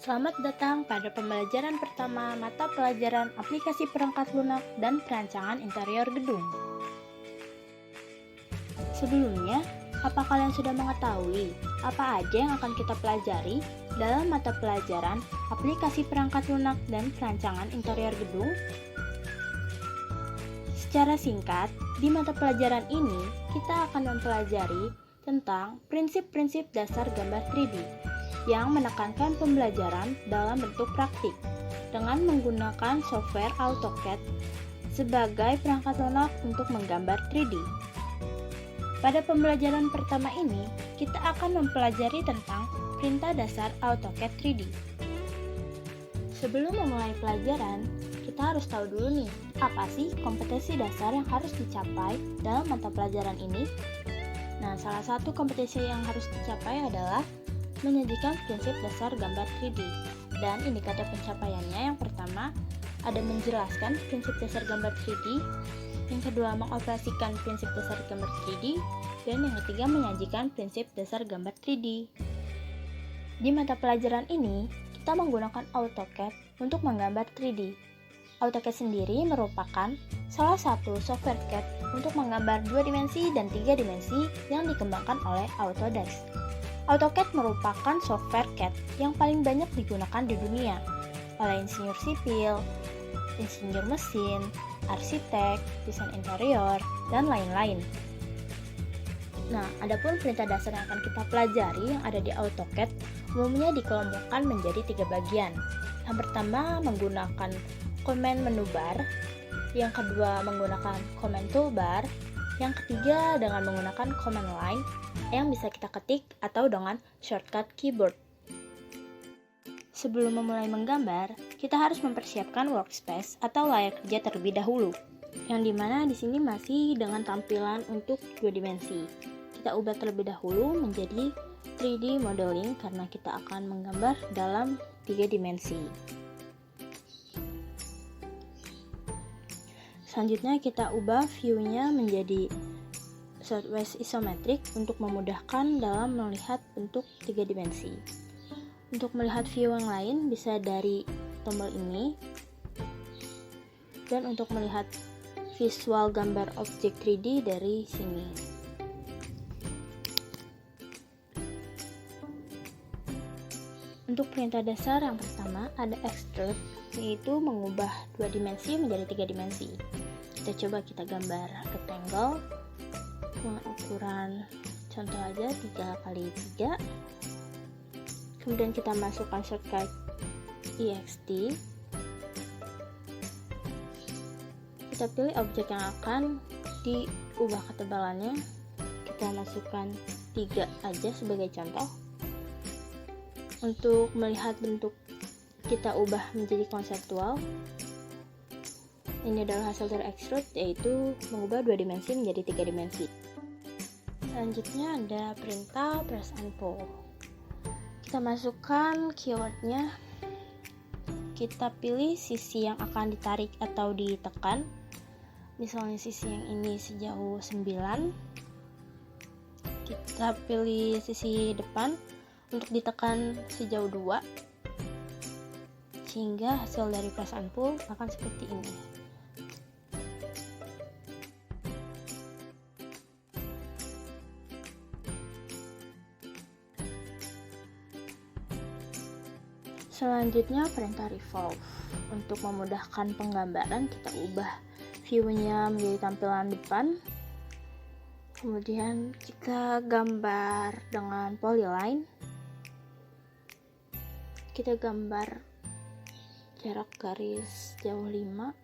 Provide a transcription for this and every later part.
Selamat datang pada pembelajaran pertama mata pelajaran aplikasi perangkat lunak dan perancangan interior gedung. Sebelumnya, apa kalian sudah mengetahui apa aja yang akan kita pelajari dalam mata pelajaran aplikasi perangkat lunak dan perancangan interior gedung? Secara singkat, di mata pelajaran ini kita akan mempelajari tentang prinsip-prinsip dasar gambar 3D yang menekankan pembelajaran dalam bentuk praktik dengan menggunakan software AutoCAD sebagai perangkat lunak untuk menggambar 3D. Pada pembelajaran pertama ini, kita akan mempelajari tentang perintah dasar AutoCAD 3D. Sebelum memulai pelajaran, kita harus tahu dulu nih, apa sih kompetensi dasar yang harus dicapai dalam mata pelajaran ini? Nah, salah satu kompetensi yang harus dicapai adalah menyajikan prinsip dasar gambar 3D. Dan indikator pencapaiannya yang pertama ada menjelaskan prinsip dasar gambar 3D, yang kedua mengoperasikan prinsip dasar gambar 3D, dan yang ketiga menyajikan prinsip dasar gambar 3D. Di mata pelajaran ini, kita menggunakan AutoCAD untuk menggambar 3D. AutoCAD sendiri merupakan salah satu software CAD untuk menggambar 2 dimensi dan 3 dimensi yang dikembangkan oleh Autodesk. AutoCAD merupakan software CAD yang paling banyak digunakan di dunia oleh insinyur sipil, insinyur mesin, arsitek, desain interior, dan lain-lain. Nah, adapun perintah dasar yang akan kita pelajari yang ada di AutoCAD umumnya dikelompokkan menjadi 3 bagian. Yang pertama menggunakan command menu bar, yang kedua menggunakan command toolbar, yang ketiga dengan menggunakan command line yang bisa kita ketik atau dengan shortcut keyboard. Sebelum memulai menggambar, kita harus mempersiapkan workspace atau layar kerja terlebih dahulu, yang dimana di sini masih dengan tampilan untuk 2 dimensi. Kita ubah terlebih dahulu menjadi 3D modeling karena kita akan menggambar dalam 3 dimensi. Selanjutnya kita ubah view-nya menjadi sideways isometric untuk memudahkan dalam melihat bentuk 3 dimensi. Untuk melihat view yang lain bisa dari tombol ini. Dan untuk melihat visual gambar objek 3D dari sini. Untuk perintah dasar yang pertama ada extrude, yaitu mengubah 2 dimensi menjadi 3 dimensi. Kita gambar rectangle dengan ukuran contoh aja 3x3. Kemudian kita masukkan shortcut EXT. Kita pilih objek yang akan diubah ketebalannya. Kita masukkan 3 aja sebagai contoh. Untuk melihat bentuk kita ubah menjadi konseptual. Ini adalah hasil dari extrude, yaitu mengubah 2 dimensi menjadi 3 dimensi. Selanjutnya ada perintah press and pull. Kita masukkan keywordnya. Kita pilih sisi yang akan ditarik atau ditekan. Misalnya sisi yang ini sejauh 9. Kita pilih sisi depan untuk ditekan sejauh 2. Sehingga hasil dari press and pull akan seperti ini. Selanjutnya perintah revolve. Untuk memudahkan penggambaran kita ubah view-nya menjadi tampilan depan. Kemudian kita gambar dengan polyline. Kita gambar jarak garis jauh 5.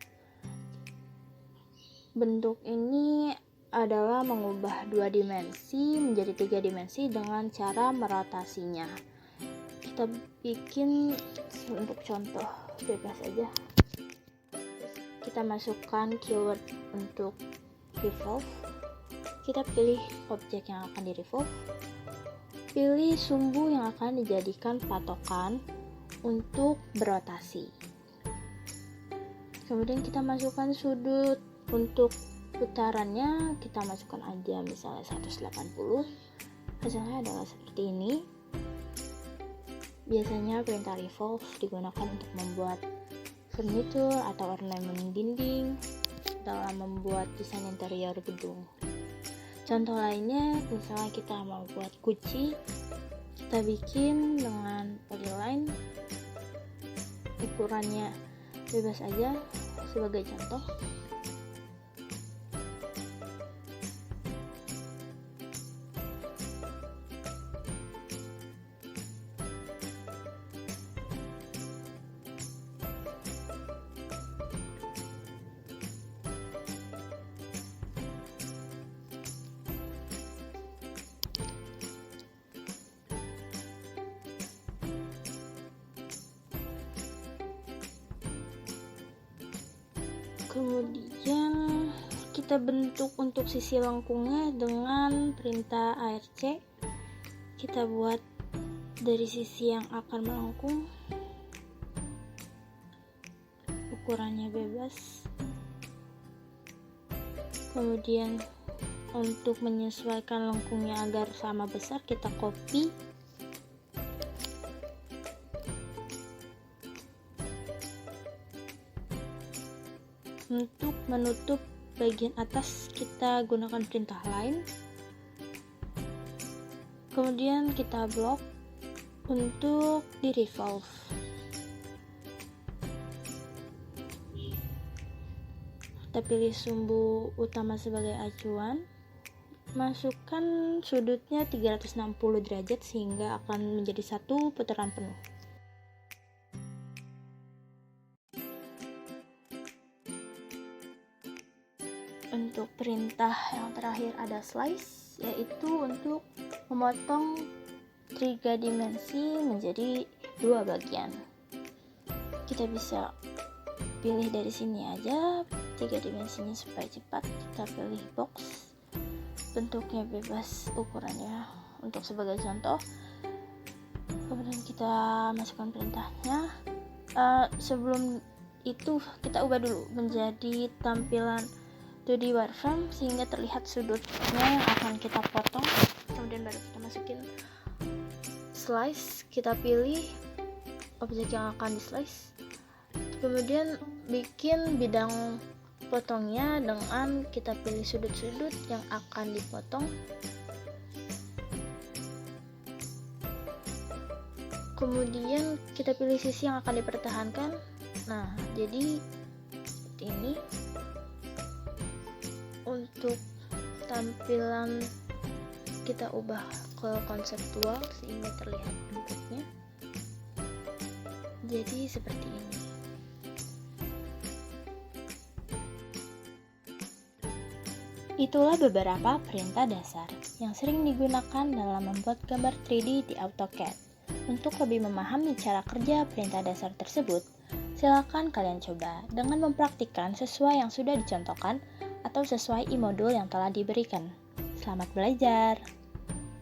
Bentuk ini adalah mengubah 2 dimensi menjadi 3 dimensi dengan cara merotasinya. Kita bikin untuk contoh bebas aja. Kita masukkan keyword untuk revolve. Kita pilih objek yang akan di revolve. Pilih sumbu yang akan dijadikan patokan untuk berotasi. Kemudian kita masukkan sudut untuk putarannya, kita masukkan aja misalnya 180. Hasilnya adalah seperti ini. Biasanya perintah revolve digunakan untuk membuat furnitur atau ornamen dinding dalam membuat desain interior gedung. Contoh lainnya, misalnya kita mau buat guci, kita bikin dengan polyline, ukurannya bebas aja sebagai contoh. Kemudian kita bentuk untuk sisi lengkungnya dengan perintah ARC. Kita buat dari sisi yang akan melengkung, ukurannya bebas. Kemudian untuk menyesuaikan lengkungnya agar sama besar, kita copy. Untuk menutup bagian atas, kita gunakan perintah line. Kemudian kita blok untuk di revolve. Kita pilih sumbu utama sebagai acuan. Masukkan sudutnya 360 derajat sehingga akan menjadi satu putaran penuh. Untuk perintah yang terakhir ada slice, yaitu untuk memotong 3 dimensi menjadi 2 bagian. Kita bisa pilih dari sini aja 3 dimensinya supaya cepat. Kita pilih box, bentuknya bebas, ukurannya untuk sebagai contoh. Kemudian kita masukkan perintahnya. Sebelum itu kita ubah dulu menjadi tampilan 2D wireframe sehingga terlihat sudutnya yang akan kita potong. Kemudian baru kita masukin slice, kita pilih objek yang akan di slice. Kemudian bikin bidang potongnya dengan kita pilih sudut-sudut yang akan dipotong. Kemudian kita pilih sisi yang akan dipertahankan. Nah, jadi seperti ini. Untuk tampilan kita ubah ke konseptual sehingga terlihat bentuknya. Jadi seperti ini. Itulah beberapa perintah dasar yang sering digunakan dalam membuat gambar 3D di AutoCAD. Untuk lebih memahami cara kerja perintah dasar tersebut, silakan kalian coba dengan mempraktikkan sesuai yang sudah dicontohkan atau sesuai e-modul yang telah diberikan. Selamat belajar!